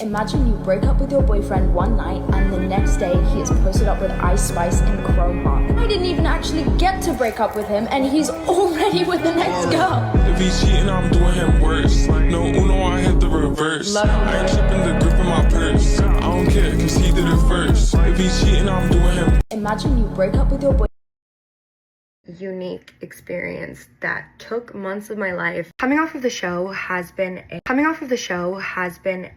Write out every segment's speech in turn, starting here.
Imagine you break up with your boyfriend one night and the next day he is posted up with Ice Spice and Chrome Heart. I didn't even actually get to break up with him and he's already with the next girl. If he's cheating, I'm doing him worse. No Uno, I hit the reverse. I ain't tripping the grip in my purse. I don't care, cause he did it first. If he's cheating, I'm doing him. Imagine you break up with your boyfriend. Unique experience that took months of my life. Coming off of the show has been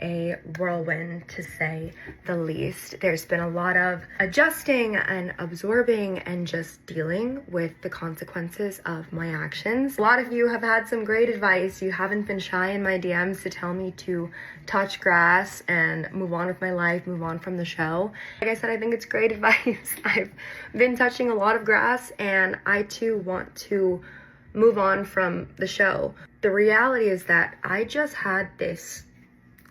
a whirlwind, to say the least. There's been a lot of adjusting and absorbing and just dealing with the consequences of my actions. A lot of you have had some great advice. You haven't been shy in my DMs to tell me to touch grass and move on with my life, move on from the show. Like I said, I think it's great advice. I've been touching a lot of grass and I too want to move on from the show. The reality is that I just had this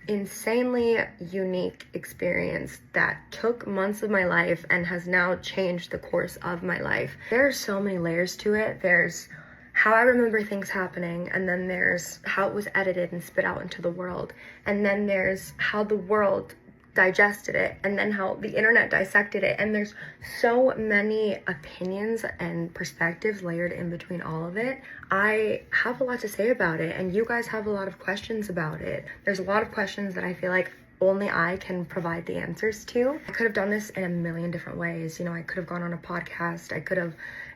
insanely unique experience that took months of my life and has now changed the course of my life. There are so many layers to it. There's how I remember things happening, and then there's how it was edited and spit out into the world, and then there's how the world digested it, and then how the internet dissected it, and there's so many opinions and perspectives layered in between all of it. I have a lot to say about it, and you guys have a lot of questions about it. There's a lot of questions that I feel like only I can provide the answers to. I could have done this in a million different ways. You know, I could have gone on a podcast, I could have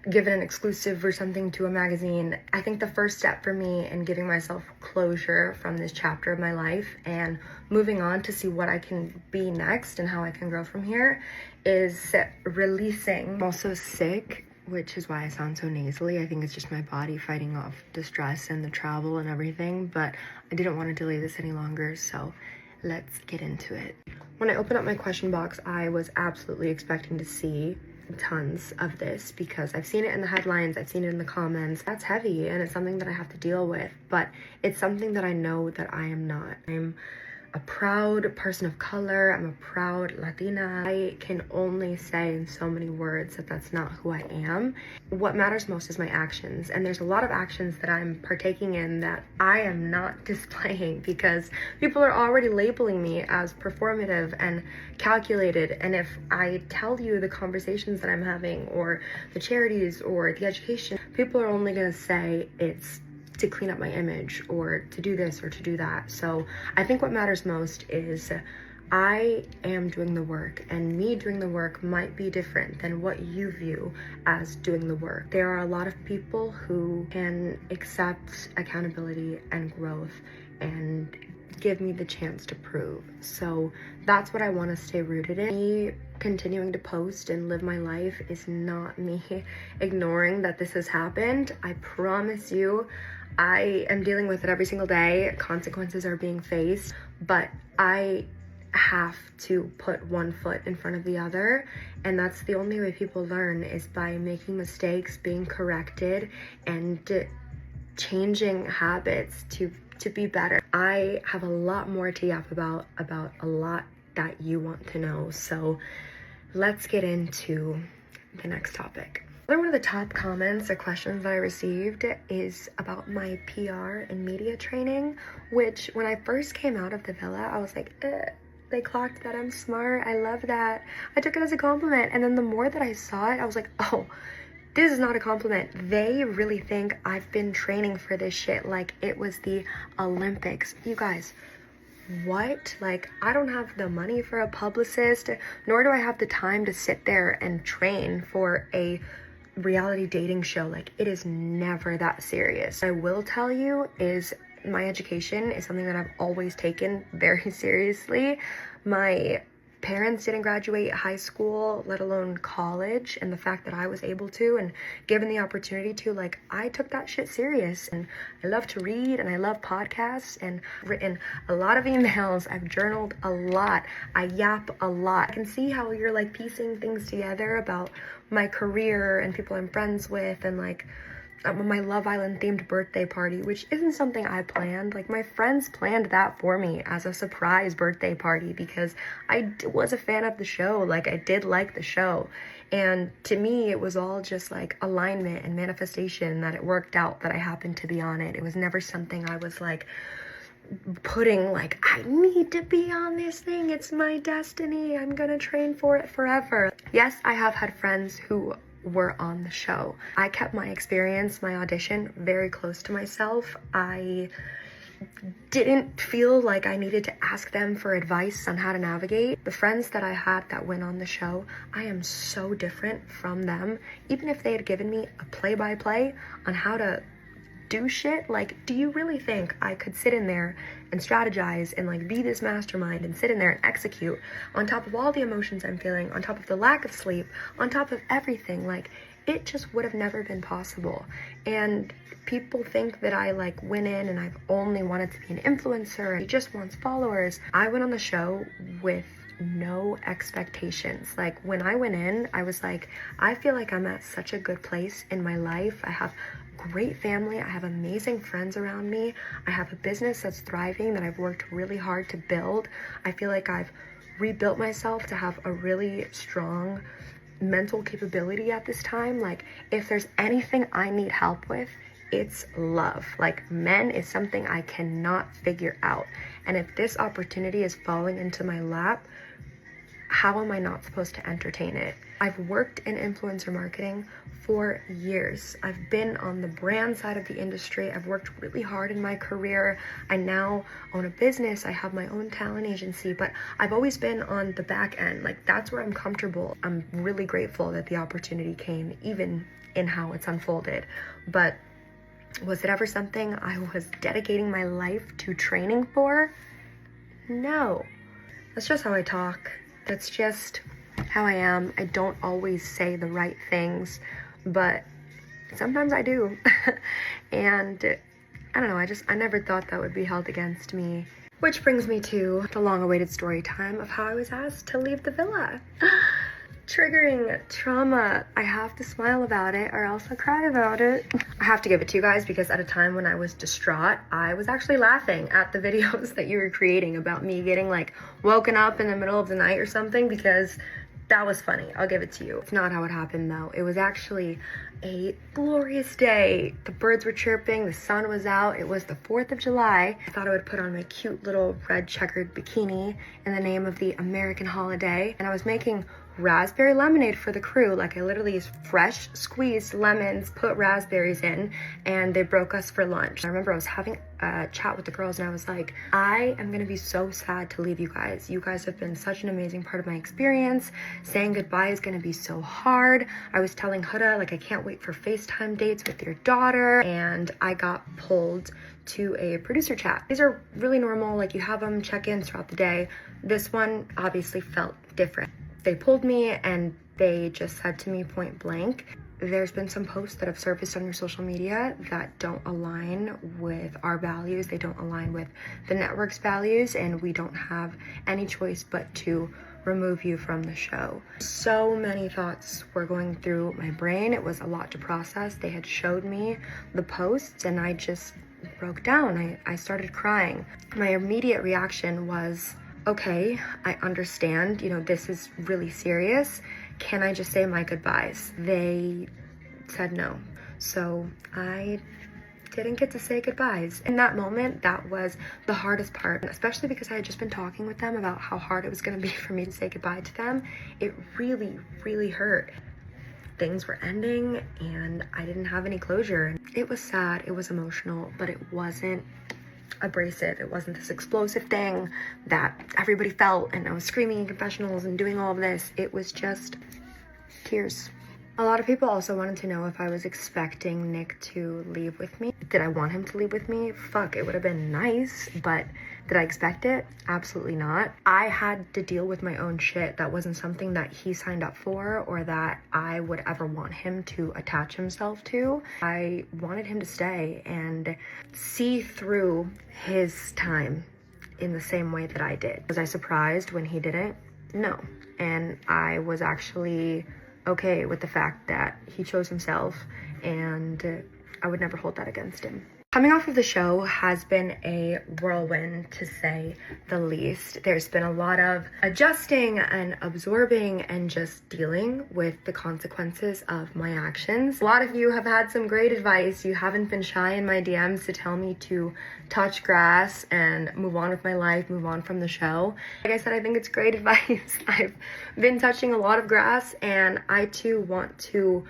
given an exclusive or something to a magazine. I think the first step for me in giving myself closure from this chapter of my life and moving on to see what I can be next and how I can grow from here is releasing. I'm also sick, which is why I sound so nasally. I think it's just my body fighting off the stress and the travel and everything, but I didn't want to delay this any longer, so let's get into it. When I opened up my question box, I was absolutely expecting to see tons of this because I've seen it in the headlines, I've seen it in the comments. That's heavy and it's something that I have to deal with, but it's something that I know that I am not. I'm a proud person of color, I'm a proud Latina. I can only say in so many words that that's not who I am. What matters most is my actions, and there's a lot of actions that I'm partaking in that I am not displaying because people are already labeling me as performative and calculated, and if I tell you the conversations that I'm having or the charities or the education, people are only going to say it's to clean up my image or to do this or to do that. So I think what matters most is I am doing the work, and me doing the work might be different than what you view as doing the work. There are a lot of people who can accept accountability and growth and give me the chance to prove. So that's what I want to stay rooted in. Me continuing to post and live my life is not me ignoring that this has happened. I promise you, I am dealing with it every single day. Consequences are being faced, but I have to put one foot in front of the other, and that's the only way people learn, is by making mistakes, being corrected, and changing habits to be better. I have a lot more to yap about a lot that you want to know, so let's get into the next topic. One of the top comments or questions that I received is about my PR and media training, which when I first came out of the villa, I was like, they clocked that I'm smart. I love that. I took it as a compliment. And then the more that I saw it, I was like, oh, this is not a compliment. They really think I've been training for this shit like it was the Olympics. You guys, what? Like, I don't have the money for a publicist, nor do I have the time to sit there and train for a reality dating show. Like, it is never that serious. What I will tell you is my education is something that I've always taken very seriously. My parents didn't graduate high school, let alone college, and the fact that I was able to and given the opportunity to, like, I took that shit serious. And I love to read and I love podcasts and written a lot of emails. I've journaled a lot. I yap a lot. I can see how you're like piecing things together about my career and people I'm friends with, and like my Love Island themed birthday party, which isn't something I planned. Like, my friends planned that for me as a surprise birthday party because I was a fan of the show. Like, I did like the show, and to me it was all just like alignment and manifestation that it worked out that I happened to be on it. It was never something I was like putting like, I need to be on this thing, it's my destiny, I'm gonna train for it forever. Yes, I have had friends who were on the show. I kept my experience, my audition, very close to myself. I didn't feel like I needed to ask them for advice on how to navigate. The friends that I had that went on the show, I am so different from them. Even if they had given me a play-by-play on how to do shit, like, do you really think I could sit in there and strategize and like be this mastermind and sit in there and execute on top of all the emotions I'm feeling, on top of the lack of sleep, on top of everything? Like, it just would have never been possible. And people think that I like went in and I've only wanted to be an influencer and he just wants followers. I went on the show with no expectations. Like, when I went in, I was like, I feel like I'm at such a good place in my life. I have great family. I have amazing friends around me. I have a business that's thriving that I've worked really hard to build. I feel like I've rebuilt myself to have a really strong mental capability at this time. Like, if there's anything I need help with, it's love. Like, men is something I cannot figure out. And if this opportunity is falling into my lap, how am I not supposed to entertain it? I've worked in influencer marketing for years. I've been on the brand side of the industry. I've worked really hard in my career. I now own a business. I have my own talent agency, but I've always been on the back end. Like, that's where I'm comfortable. I'm really grateful that the opportunity came, even in how it's unfolded. But was it ever something I was dedicating my life to training for? No. That's just how I talk. That's just how I am. I don't always say the right things, but sometimes I do. And I don't know, I never thought that would be held against me. Which brings me to the long-awaited story time of how I was asked to leave the villa. Triggering trauma. I have to smile about it or else I'll cry about it. I have to give it to you guys because at a time when I was distraught, I was actually laughing at the videos that you were creating about me getting like woken up in the middle of the night or something, because that was funny. I'll give it to you. It's not how it happened though. It was actually a glorious day. The birds were chirping, the sun was out. It was the 4th of July. I thought I would put on my cute little red checkered bikini in the name of the American holiday. And I was making raspberry lemonade for the crew. Like, I literally used fresh squeezed lemons, put raspberries in, and they broke us for lunch. I remember I was having a chat with the girls and I was like, I am gonna be so sad to leave you guys. You guys have been such an amazing part of my experience. Saying goodbye is gonna be so hard. I was telling Huda, like, I can't wait for FaceTime dates with your daughter. And I got pulled to a producer chat. These are really normal, like, you have them check-ins throughout the day. This one obviously felt different. They pulled me and they just said to me point blank, there's been some posts that have surfaced on your social media that don't align with our values. They don't align with the network's values, and we don't have any choice but to remove you from the show. So many thoughts were going through my brain. It was a lot to process. They had showed me the posts and I just broke down. I started crying. My immediate reaction was, okay, I understand, you know, this is really serious. Can I just say my goodbyes? They said no. So I didn't get to say goodbyes. In that moment, that was the hardest part, especially because I had just been talking with them about how hard it was gonna be for me to say goodbye to them. It really, really hurt. Things were ending and I didn't have any closure. It was sad, it was emotional, but it wasn't abrasive. It wasn't this explosive thing that everybody felt and I was screaming in confessionals and doing all of this. It was just tears. A lot of people also wanted to know if I was expecting Nick to leave with me. Did I want him to leave with me? Fuck, it would have been nice, but did I expect it? Absolutely not. I had to deal with my own shit. That wasn't something that he signed up for or that I would ever want him to attach himself to. I wanted him to stay and see through his time in the same way that I did. Was I surprised when he didn't? No. And I was actually okay with the fact that he chose himself, and I would never hold that against him. Coming off of the show has been a whirlwind, to say the least. There's been a lot of adjusting and absorbing and just dealing with the consequences of my actions. A lot of you have had some great advice. You haven't been shy in my DMs to tell me to touch grass and move on with my life, move on from the show. Like I said, I think it's great advice. I've been touching a lot of grass, and I too want to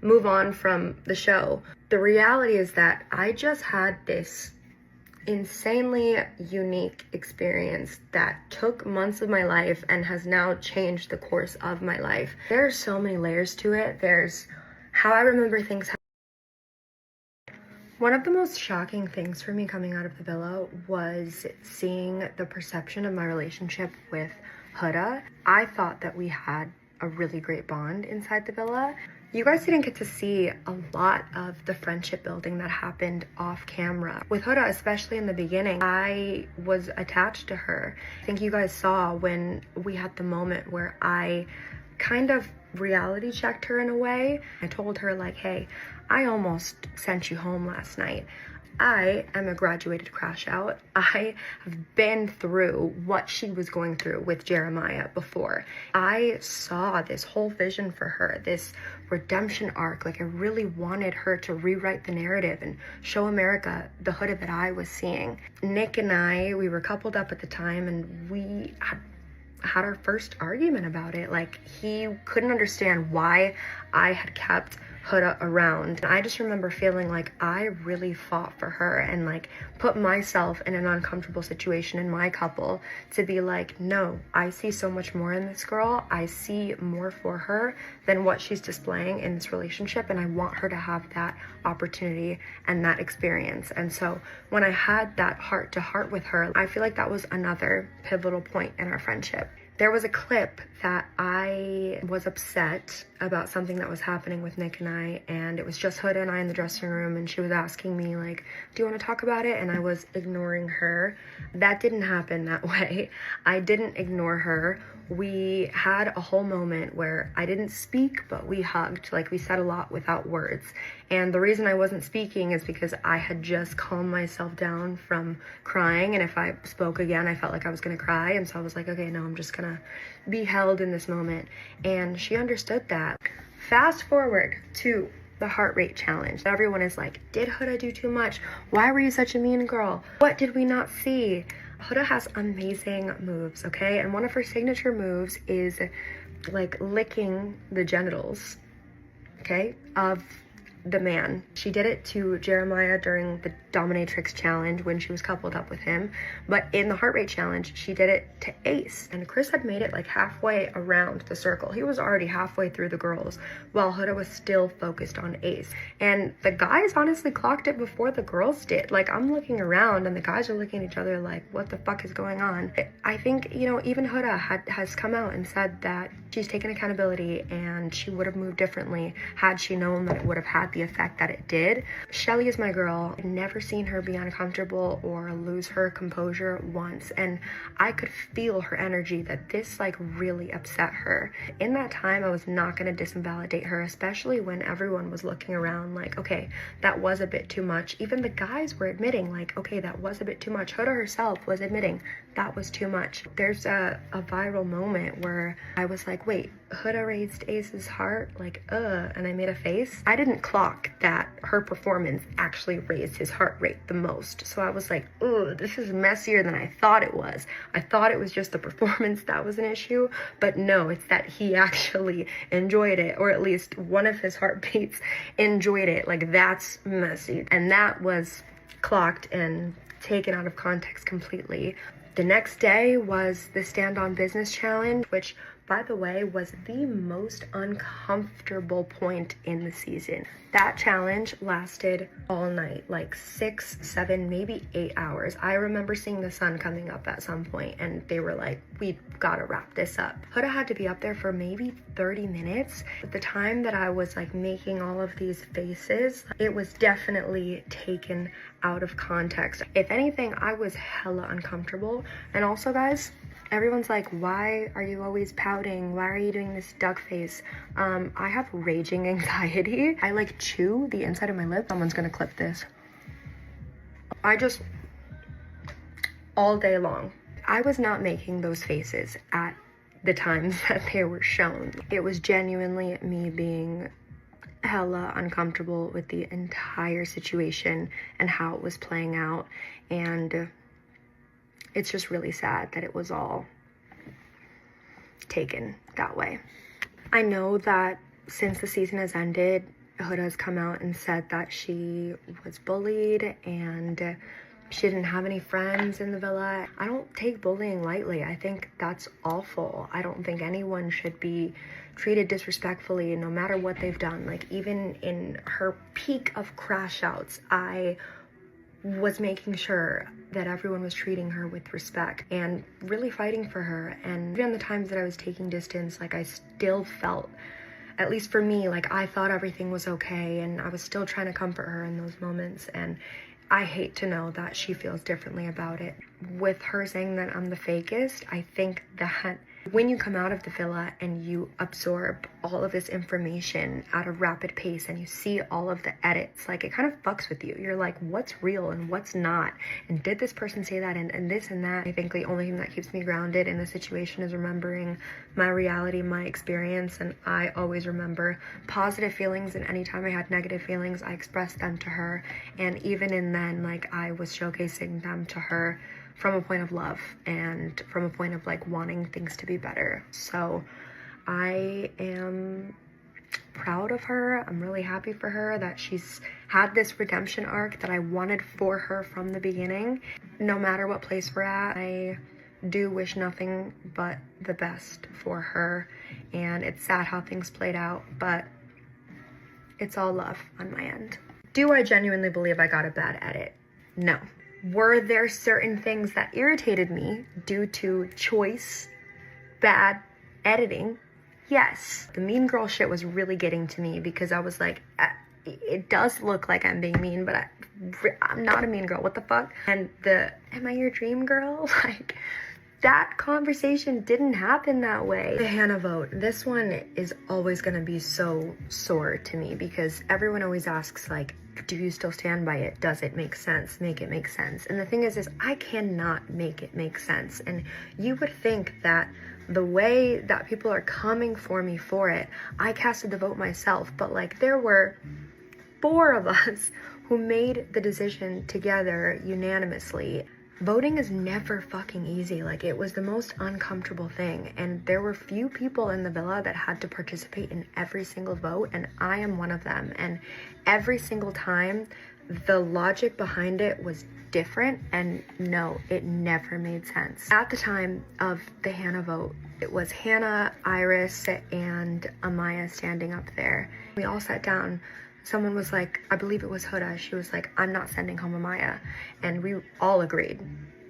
move on from the show. The reality is that I just had this insanely unique experience that took months of my life and has now changed the course of my life. There are so many layers to it. There's how I remember things. One of the most shocking things for me coming out of the villa was seeing the perception of my relationship with Huda. I thought that we had a really great bond inside the villa. You guys didn't get to see a lot of the friendship building that happened off camera. With Huda, especially in the beginning, I was attached to her. I think you guys saw when we had the moment where I kind of reality checked her in a way. I told her like, hey, I almost sent you home last night. I am a graduated crash out. I have been through what she was going through with Jeremiah before. I saw this whole vision for her, this redemption arc. Like I really wanted her to rewrite the narrative and show America the Huda that I was seeing. Nick and I, we were coupled up at the time, and we had our first argument about it. Like he couldn't understand why I had kept Huda around. And I just remember feeling like I really fought for her and like put myself in an uncomfortable situation in my couple to be like, no, I see so much more in this girl. I see more for her than what she's displaying in this relationship, and I want her to have that opportunity and that experience. And so when I had that heart to heart with her, I feel like that was another pivotal point in our friendship. There was a clip that I was upset about something that was happening with Nick and I, and it was just Huda and I in the dressing room, and she was asking me like, do you want to talk about it? And I was ignoring her. That didn't happen that way. I didn't ignore her. We had a whole moment where I didn't speak, but we hugged. Like we said a lot without words. And the reason I wasn't speaking is because I had just calmed myself down from crying. And if I spoke again, I felt like I was going to cry. And so I was like, okay, no, I'm just going to be held in this moment. And she understood that. Fast forward to the heart rate challenge. Everyone is like, did Huda do too much? Why were you such a mean girl? What did we not see? Huda has amazing moves, okay? And one of her signature moves is like licking the genitals, okay, of the man. She did it to Jeremiah during the Dominatrix challenge when she was coupled up with him, but in the heart rate challenge she did it to Ace, and Chris had made it like halfway around the circle. He was already halfway through the girls while Huda was still focused on Ace, and the guys honestly clocked it before the girls did. Like I'm looking around and the guys are looking at each other like, what the fuck is going on? I think, you know, even Huda has come out and said that she's taken accountability and she would have moved differently had she known that it would have had the effect that it did. Shelly is my girl. I've never seen her be uncomfortable or lose her composure once, and I could feel her energy that this like really upset her. In that time, I was not going to disinvalidate her, especially when everyone was looking around like, okay, that was a bit too much. Even the guys were admitting like, okay, that was a bit too much. Huda herself was admitting that was too much. There's a viral moment where I was like, wait, Huda raised Ace's heart, like, and I made a face. I didn't clock that her performance actually raised his heart rate the most. So I was like, this is messier than I thought it was. I thought it was just the performance that was an issue, but no, it's that he actually enjoyed it, or at least one of his heartbeats enjoyed it. Like, that's messy. And that was clocked and taken out of context completely. The next day was the Stand on Business challenge, which, by the way, was the most uncomfortable point in the season. That challenge lasted all night, like 6, 7, maybe 8 hours. I remember seeing the sun coming up at some point, and they were like, we've got to wrap this up. Huda had to be up there for maybe 30 minutes. At the time that I was like making all of these faces, it was definitely taken out of context. If anything, I was hella uncomfortable. And also, guys, everyone's like, why are you always pouting? Why are you doing this duck face? I have raging anxiety. I like chew the inside of my lip. Someone's gonna clip this. all day long. I was not making those faces at the times that they were shown. It was genuinely me being hella uncomfortable with the entire situation and how it was playing out, and it's just really sad that it was all taken that way. I know that since the season has ended, Huda has come out and said that she was bullied and she didn't have any friends in the villa. I don't take bullying lightly. I think that's awful. I don't think anyone should be treated disrespectfully no matter what they've done. Like, even in her peak of crash outs, I was making sure that everyone was treating her with respect and really fighting for her. And even the times that I was taking distance, like, I still felt, at least for me, like I thought everything was okay, and I was still trying to comfort her in those moments. And I hate to know that she feels differently about it. With her saying that I'm the fakest, I think that when you come out of the villa and you absorb all of this information at a rapid pace and you see all of the edits, like, it kind of fucks with you. You're like, what's real and what's not? And did this person say that? And this and that. I think the only thing that keeps me grounded in the situation is remembering my reality, my experience. And I always remember positive feelings, and anytime I had negative feelings, I expressed them to her. And even in then, like, I was showcasing them to her from a point of love and from a point of like wanting things to be better. So I am proud of her. I'm really happy for her that she's had this redemption arc that I wanted for her from the beginning. No matter what place we're at, I do wish nothing but the best for her, and it's sad how things played out, but it's all love on my end. Do I genuinely believe I got a bad edit? No. Were there certain things that irritated me due to choice, bad editing? Yes. The mean girl shit was really getting to me because I was like, it does look like I'm being mean, but I'm not a mean girl. What the fuck? And am I your dream girl? Like, that conversation didn't happen that way. The Hannah vote. This one is always going to be so sore to me because everyone always asks, like, do you still stand by it? Does it make sense? Make it make sense. And the thing is I cannot make it make sense. And you would think that the way that people are coming for me for it, I casted the vote myself, but like, there were 4 of us who made the decision together unanimously. Voting is never fucking easy. Like, it was the most uncomfortable thing, and there were few people in the villa that had to participate in every single vote, and I am one of them. And every single time the logic behind it was different, and no, it never made sense. At the time of the Hannah vote, it was Hannah, Iris, and Amaya standing up there. We all sat down. Someone was like, I believe it was Huda, she was like, I'm not sending home Amaya. And we all agreed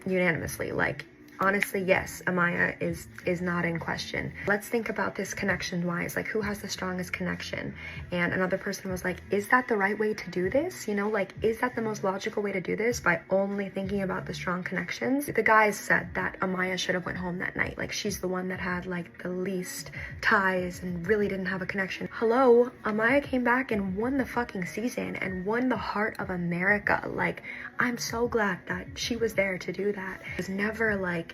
unanimously, like, honestly, yes, Amaya is not in question. Let's think about this connection-wise, like, who has the strongest connection? And another person was like, is that the right way to do this? You know, like, is that the most logical way to do this, by only thinking about the strong connections? The guys said that Amaya should have went home that night. Like, she's the one that had, like, the least ties and really didn't have a connection. Hello, Amaya came back and won the fucking season and won the heart of America. Like, I'm so glad that she was there to do that. It was never like,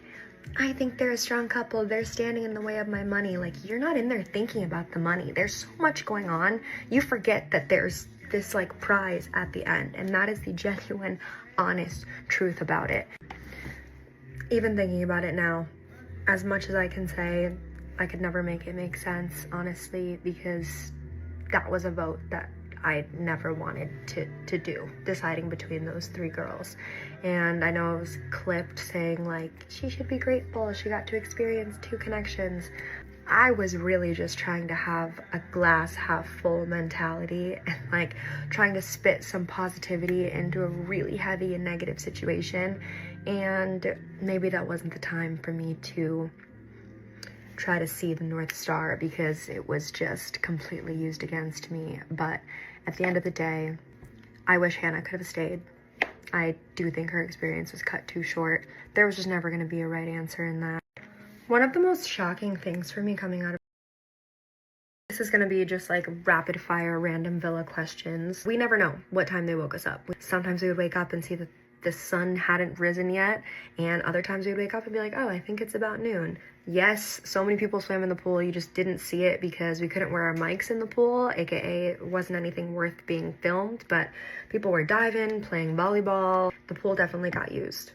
I think they're a strong couple, they're standing in the way of my money. Like, you're not in there thinking about the money. There's so much going on. You forget that there's this like prize at the end, and that is the genuine, honest truth about it. Even thinking about it now, as much as I can say, I could never make it make sense, honestly, because that was a vote that I never wanted to do, deciding between those 3 girls. And I know it was clipped saying, like, she should be grateful, she got to experience 2 connections. I was really just trying to have a glass half full mentality and like trying to spit some positivity into a really heavy and negative situation. And maybe that wasn't the time for me to try to see the North Star, because it was just completely used against me. But at the end of the day, I wish Hannah could have stayed. I do think her experience was cut too short. There was just never going to be a right answer in that. One of the most shocking things for me coming out of this is going to be just like rapid fire random villa questions. We never know what time they woke us up. Sometimes we would wake up and see that the sun hadn't risen yet, and other times we'd wake up and be like, oh, I think it's about noon. Yes, so many people swam in the pool, you just didn't see it because we couldn't wear our mics in the pool, aka it wasn't anything worth being filmed, but people were diving, playing volleyball. The pool definitely got used.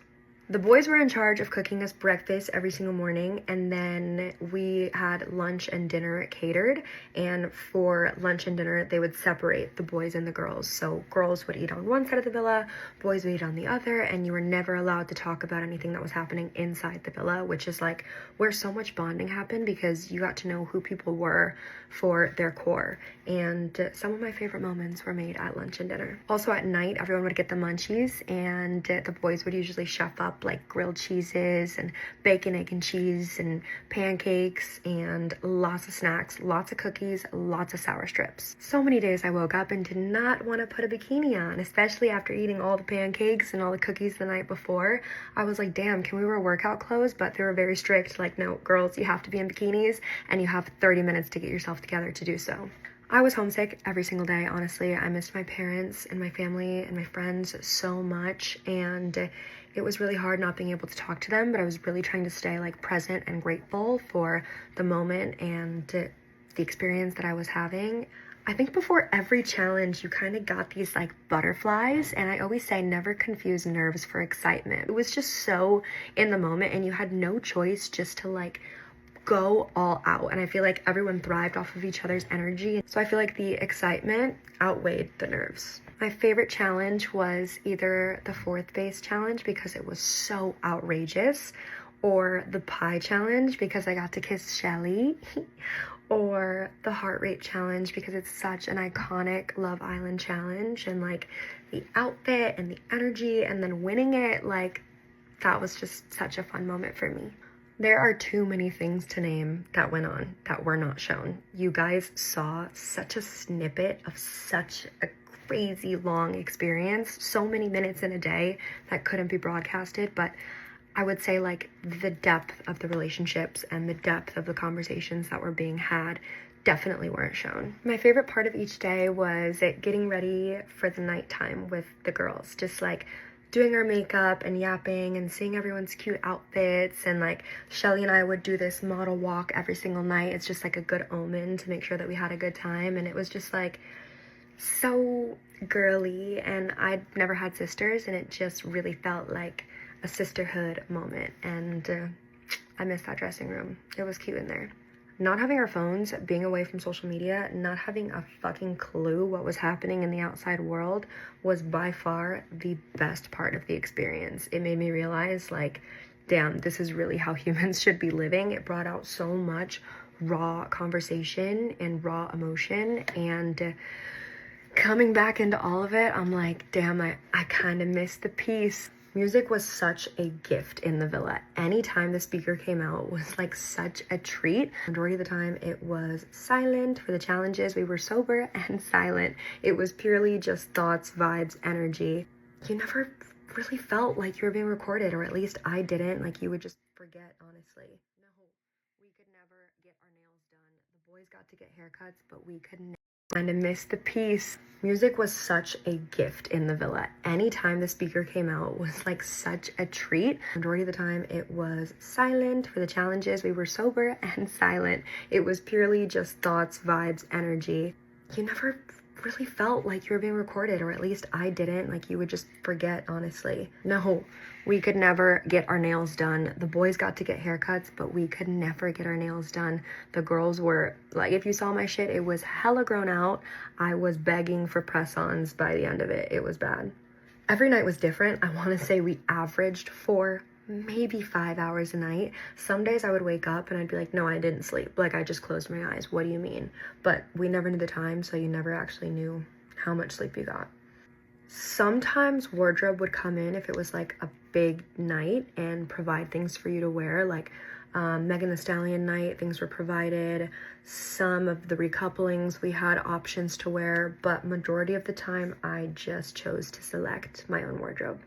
The boys were in charge of cooking us breakfast every single morning, and then we had lunch and dinner catered, and for lunch and dinner they would separate the boys and the girls. So girls would eat on one side of the villa, boys would eat on the other, and you were never allowed to talk about anything that was happening inside the villa, which is like where so much bonding happened because you got to know who people were for their core. And some of my favorite moments were made at lunch and dinner. Also at night, everyone would get the munchies, and the boys would usually chef up like grilled cheeses and bacon, egg, and cheese and pancakes and lots of snacks, lots of cookies, lots of sour strips. So many days I woke up and did not want to put a bikini on, especially after eating all the pancakes and all the cookies the night before. I was like, damn, can we wear workout clothes? But they were very strict, like, no, girls, you have to be in bikinis and you have 30 minutes to get yourself together to do so. I was homesick every single day, honestly. I missed my parents and my family and my friends so much, and it was really hard not being able to talk to them, but I was really trying to stay like present and grateful for the moment and the experience that I was having. I think before every challenge, you kind of got these like butterflies, and I always say never confuse nerves for excitement. It was just so in the moment, and you had no choice just to like go all out, and I feel like everyone thrived off of each other's energy, so I feel like the excitement outweighed the nerves. My favorite challenge was either the fourth base challenge because it was so outrageous, or the pie challenge because I got to kiss Shelly, or the heart rate challenge because it's such an iconic Love Island challenge, and like the outfit and the energy and then winning it, like that was just such a fun moment for me. There are too many things to name that went on that were not shown. You guys saw such a snippet of such a crazy long experience, so many minutes in a day that couldn't be broadcasted, but I would say like the depth of the relationships and the depth of the conversations that were being had definitely weren't shown. My favorite part of each day was getting ready for the nighttime with the girls, just like doing our makeup and yapping and seeing everyone's cute outfits, and like Shelly and I would do this model walk every single night. It's just like a good omen to make sure that we had a good time, and it was just like so girly, and I'd never had sisters, and it just really felt like a sisterhood moment, and I missed that dressing room. It was cute in there. Not having our phones, being away from social media, not having a fucking clue what was happening in the outside world was by far the best part of the experience. It made me realize, like, damn, this is really how humans should be living. It brought out so much raw conversation and raw emotion, and coming back into all of it, I'm like, damn, I kind of missed the peace. Music was such a gift in the villa. Anytime the speaker came out was like such a treat. Majority of the time it was silent. For the challenges, we were sober and silent. It was purely just thoughts, vibes, energy. You never really felt like you were being recorded, or at least I didn't. Like, you would just forget, honestly. No, we could never get our nails done. The boys got to get haircuts, but we could never. And I missed the peace. Music was such a gift in the villa. Anytime the speaker came out was like such a treat. Majority of the time it was silent. For the challenges, we were sober and silent. It was purely just thoughts, vibes, energy. You never really felt like you were being recorded, or at least I didn't. Like, you would just forget, honestly. No, we could never get our nails done. The boys got to get haircuts, but we could never get our nails done. The girls were, like, if you saw my shit, it was hella grown out. I was begging for press-ons by the end of it. It was bad. Every night was different. I want to say we averaged 4, maybe 5 hours a night. Some days I would wake up and I'd be like, no, I didn't sleep. Like, I just closed my eyes. What do you mean? But we never knew the time, so you never actually knew how much sleep you got. Sometimes wardrobe would come in if it was like a big night and provide things for you to wear, like Megan Thee Stallion night, things were provided. Some of the recouplings we had options to wear, but majority of the time I just chose to select my own wardrobe.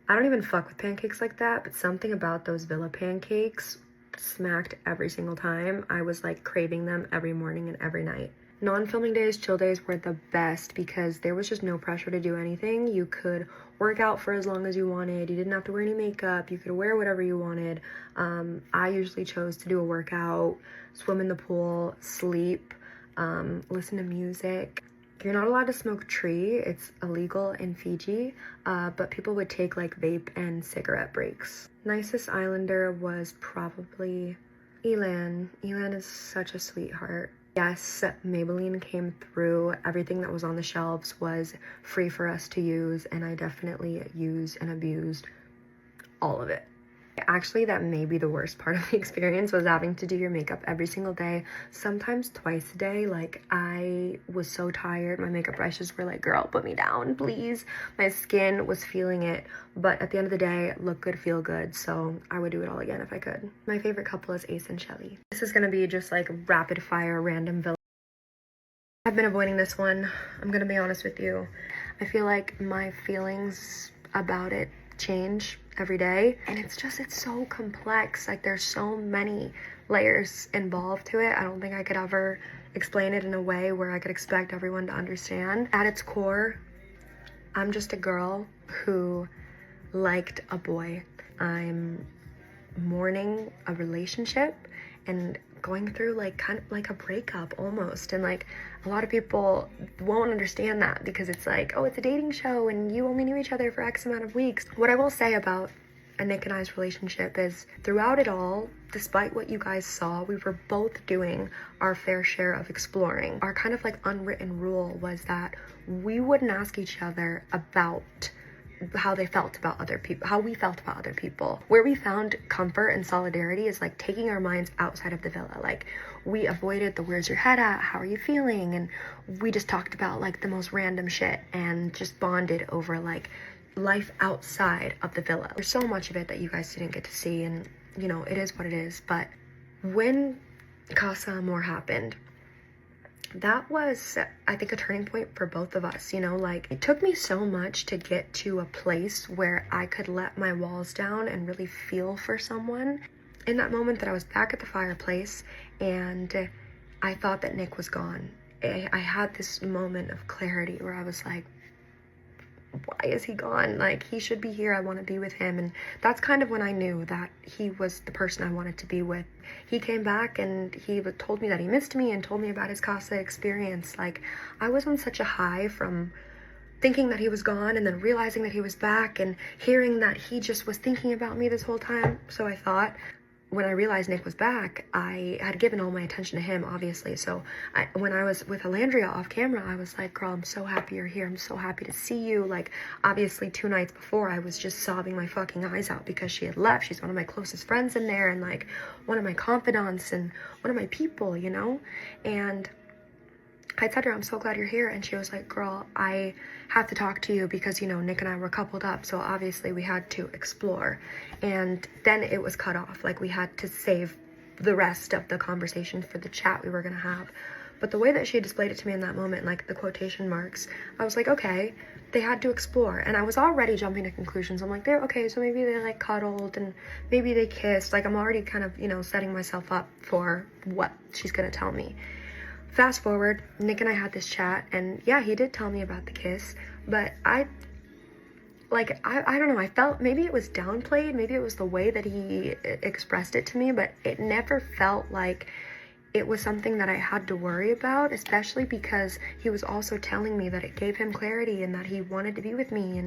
I don't even fuck with pancakes like that, but something about those villa pancakes smacked every single time. I was like craving them every morning and every night. Non-filming days, chill days were the best because there was just no pressure to do anything. You could work out for as long as you wanted. You didn't have to wear any makeup. You could wear whatever you wanted. I usually chose to do a workout, swim in the pool, sleep, listen to music. You're not allowed to smoke tree. It's illegal in Fiji, but people would take like vape and cigarette breaks. Nicest islander was probably Elan. Elan is such a sweetheart. Yes, Maybelline came through. Everything that was on the shelves was free for us to use, and I definitely used and abused all of it. Actually, that may be the worst part of the experience, was having to do your makeup every single day, sometimes twice a day. Like, I was so tired. My makeup brushes were like, girl, put me down, please. My skin was feeling it, but at the end of the day, look good, feel good, so I would do it all again if I could. My favorite couple is Ace and Shelly. This is gonna be just like rapid fire random villa. I've been avoiding this one. I'm gonna be honest with you. I feel like my feelings about it change every day, and it's so complex. Like, there's so many layers involved to it. I don't think I could ever explain it in a way where I could expect everyone to understand. At its core, I'm just a girl who liked a boy. I'm mourning a relationship and going through like kind of like a breakup almost, and like a lot of people won't understand that because it's like, oh, it's a dating show and you only knew each other for X amount of weeks. What I will say about a Nick and I's relationship is, throughout it all, despite what you guys saw, we were both doing our fair share of exploring. Our kind of like unwritten rule was that we wouldn't ask each other about how they felt about other people, how we felt about other people. Where we found comfort and solidarity is like taking our minds outside of the villa. Like, we avoided the where's your head at, how are you feeling, and we just talked about like the most random shit and just bonded over like life outside of the villa. There's so much of it that you guys didn't get to see, and you know, it is what it is. But when Casa Amor happened, that was, I think, a turning point for both of us. You know, like, it took me so much to get to a place where I could let my walls down and really feel for someone. In that moment that I was back at the fireplace and I thought that Nick was gone, I had this moment of clarity where I was like, why is he gone? Like, he should be here. I want to be with him. And that's kind of when I knew that he was the person I wanted to be with. He came back and he told me that he missed me and told me about his Casa experience. Like, I was on such a high from thinking that he was gone and then realizing that he was back and hearing that he just was thinking about me this whole time. So I thought, when I realized Nick was back, I had given all my attention to him, obviously. So when I was with Nicolandria off camera, I was like, girl, I'm so happy you're here. I'm so happy to see you. Like, obviously 2 nights before, I was just sobbing my fucking eyes out because she had left. She's one of my closest friends in there and like one of my confidants and one of my people, you know? And I said to her, I'm so glad you're here. And she was like, girl, I have to talk to you because, you know, Nick and I were coupled up. So obviously we had to explore. And then it was cut off. Like, we had to save the rest of the conversation for the chat we were going to have. But the way that she displayed it to me in that moment, like the quotation marks, I was like, okay, they had to explore. And I was already jumping to conclusions. I'm like, they're okay, so maybe they like cuddled and maybe they kissed. Like, I'm already kind of, you know, setting myself up for what she's going to tell me. Fast forward, Nick and I had this chat, and yeah, he did tell me about the kiss, but I don't know, I felt maybe it was downplayed, maybe it was the way that he expressed it to me, but it never felt like it was something that I had to worry about, especially because he was also telling me that it gave him clarity and that he wanted to be with me.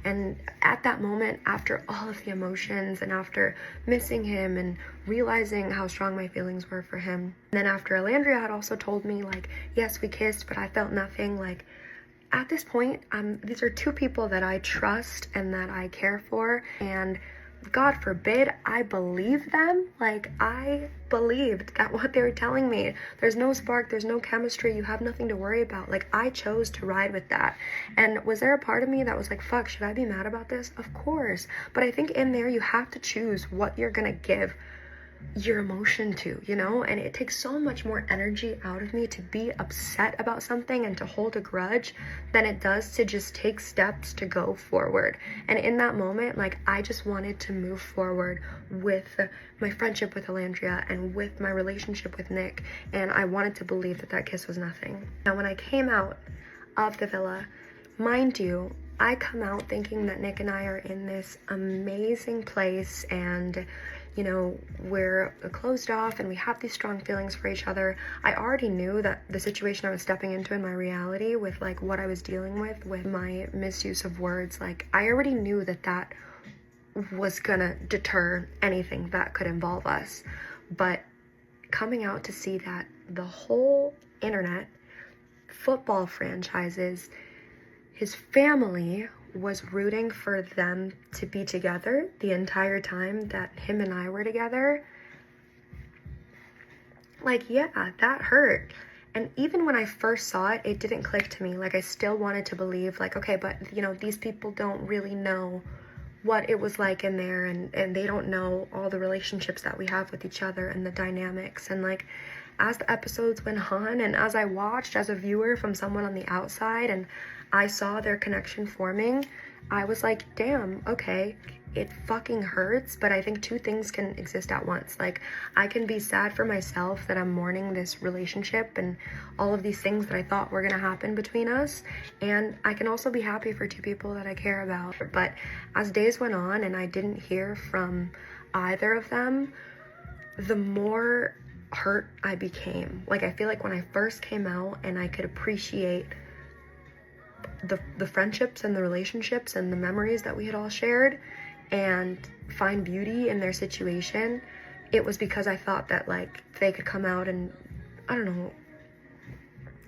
And at that moment, after all of the emotions and after missing him and realizing how strong my feelings were for him, and then after Nicolandria had also told me, like, yes, we kissed, but I felt nothing, like, at this point, these are 2 people that I trust and that I care for, and God forbid I believe them. Like, I believed that what they were telling me, there's no spark, there's no chemistry, you have nothing to worry about. Like, I chose to ride with that. And was there a part of me that was like, fuck, should I be mad about this? Of course. But I think in there you have to choose what you're gonna give your emotion to, you know? And it takes so much more energy out of me to be upset about something and to hold a grudge than it does to just take steps to go forward. And in that moment, like, I just wanted to move forward with my friendship with Nicolandria and with my relationship with Nick, and I wanted to believe that that kiss was nothing. Now, when I came out of the villa, mind you, I come out thinking that Nick and I are in this amazing place and, you know, we're closed off and we have these strong feelings for each other. I already knew that the situation I was stepping into in my reality with, like, what I was dealing with my misuse of words, like, I already knew that that was gonna deter anything that could involve us. But coming out to see that the whole internet, football franchises, his family was rooting for them to be together the entire time that him and I were together. Like, yeah, that hurt. And even when I first saw it, it didn't click to me. Like, I still wanted to believe, like, okay, but, you know, these people don't really know what it was like in there, and they don't know all the relationships that we have with each other and the dynamics. And, like, as the episodes went on and as I watched as a viewer from someone on the outside and I saw their connection forming, I was like, damn, okay, it fucking hurts, but I think two things can exist at once. Like, I can be sad for myself that I'm mourning this relationship and all of these things that I thought were gonna happen between us, and I can also be happy for two people that I care about. But as days went on and I didn't hear from either of them, the more hurt I became. Like, I feel like when I first came out and I could appreciate the friendships and the relationships and the memories that we had all shared and find beauty in their situation, it was because I thought that, like, they could come out and, I don't know,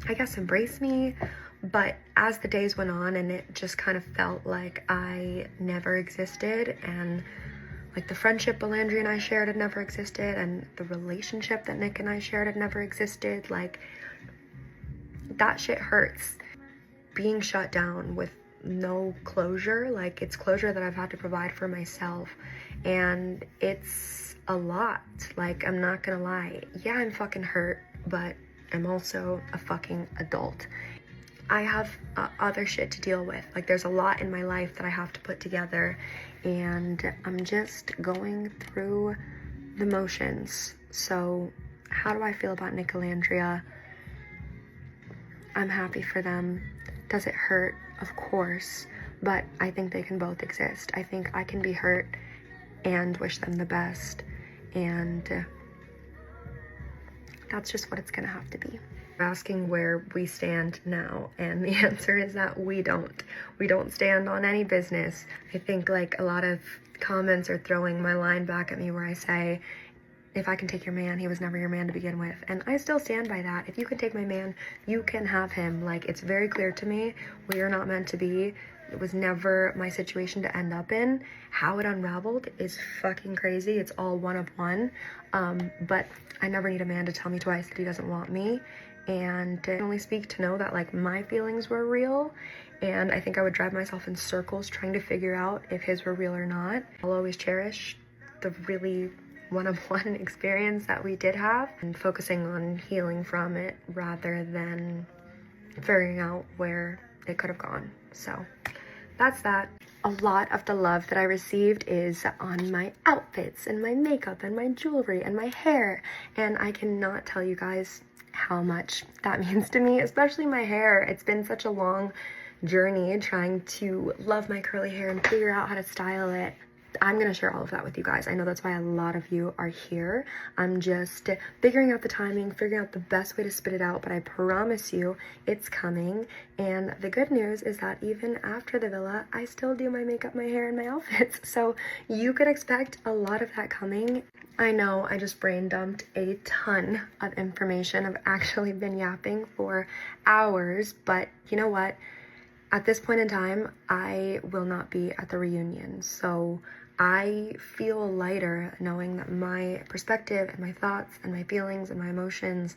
I guess embrace me. But as the days went on and it just kind of felt like I never existed, and like the friendship Nicolandria and I shared had never existed, and the relationship that Nick and I shared had never existed, like, that shit hurts. Being shut down with no closure, like, it's closure that I've had to provide for myself, and it's a lot. Like, I'm not gonna lie, yeah, I'm fucking hurt, but I'm also a fucking adult. I have other shit to deal with. Like, there's a lot in my life that I have to put together, and I'm just going through the motions. So how do I feel about Nicolandria? I'm happy for them. Does it hurt? Of course, but I think they can both exist. I think I can be hurt and wish them the best, and that's just what it's gonna have to be. Asking where we stand now, and the answer is that we don't stand on any business. I think, like, a lot of comments are throwing my line back at me where I say, if I can take your man, he was never your man to begin with. And I still stand by that. If you can take my man, you can have him. Like, it's very clear to me, we are not meant to be. It was never my situation to end up in. How it unraveled is fucking crazy. It's all one of one. But I never need a man to tell me twice that he doesn't want me. And I can only speak to know that, like, my feelings were real. And I think I would drive myself in circles trying to figure out if his were real or not. I'll always cherish the really one-on-one experience that we did have and focusing on healing from it rather than figuring out where it could have gone. So that's that. A lot of the love that I received is on my outfits and my makeup and my jewelry and my hair, and I cannot tell you guys how much that means to me, especially my hair. It's been such a long journey trying to love my curly hair and figure out how to style it. I'm gonna share all of that with you guys. I know that's why a lot of you are here. I'm just figuring out the timing, figuring out the best way to spit it out, but I promise you it's coming. And the good news is that even after the villa, I still do my makeup, my hair, and my outfits. So you could expect a lot of that coming. I know I just brain dumped a ton of information. I've actually been yapping for hours, but you know what? At this point in time, I will not be at the reunion, so I feel lighter knowing that my perspective and my thoughts and my feelings and my emotions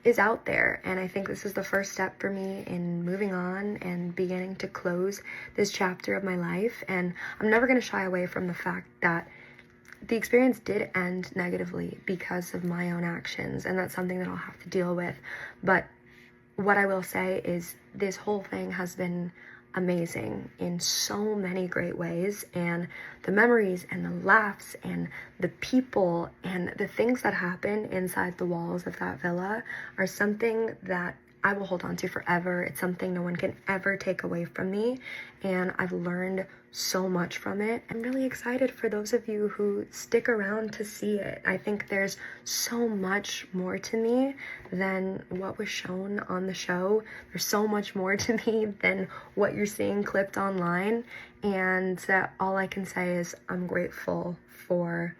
is out there, and I think this is the first step for me in moving on and beginning to close this chapter of my life. And I'm never going to shy away from the fact that the experience did end negatively because of my own actions, and that's something that I'll have to deal with. But what I will say is this whole thing has been amazing in so many great ways, and the memories and the laughs and the people and the things that happen inside the walls of that villa are something that I will hold on to forever. It's something no one can ever take away from me, and I've learned so much from it. I'm really excited for those of you who stick around to see it. I think there's so much more to me than what was shown on the show. There's so much more to me than what you're seeing clipped online, and all I can say is I'm grateful for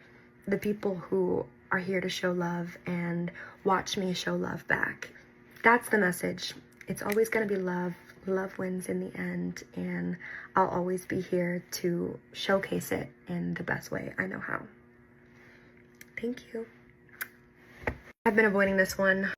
the people who are here to show love and watch me show love back. That's the message. It's always going to be love. Love wins in the end, and I'll always be here to showcase it in the best way I know how. Thank you. I've been avoiding this one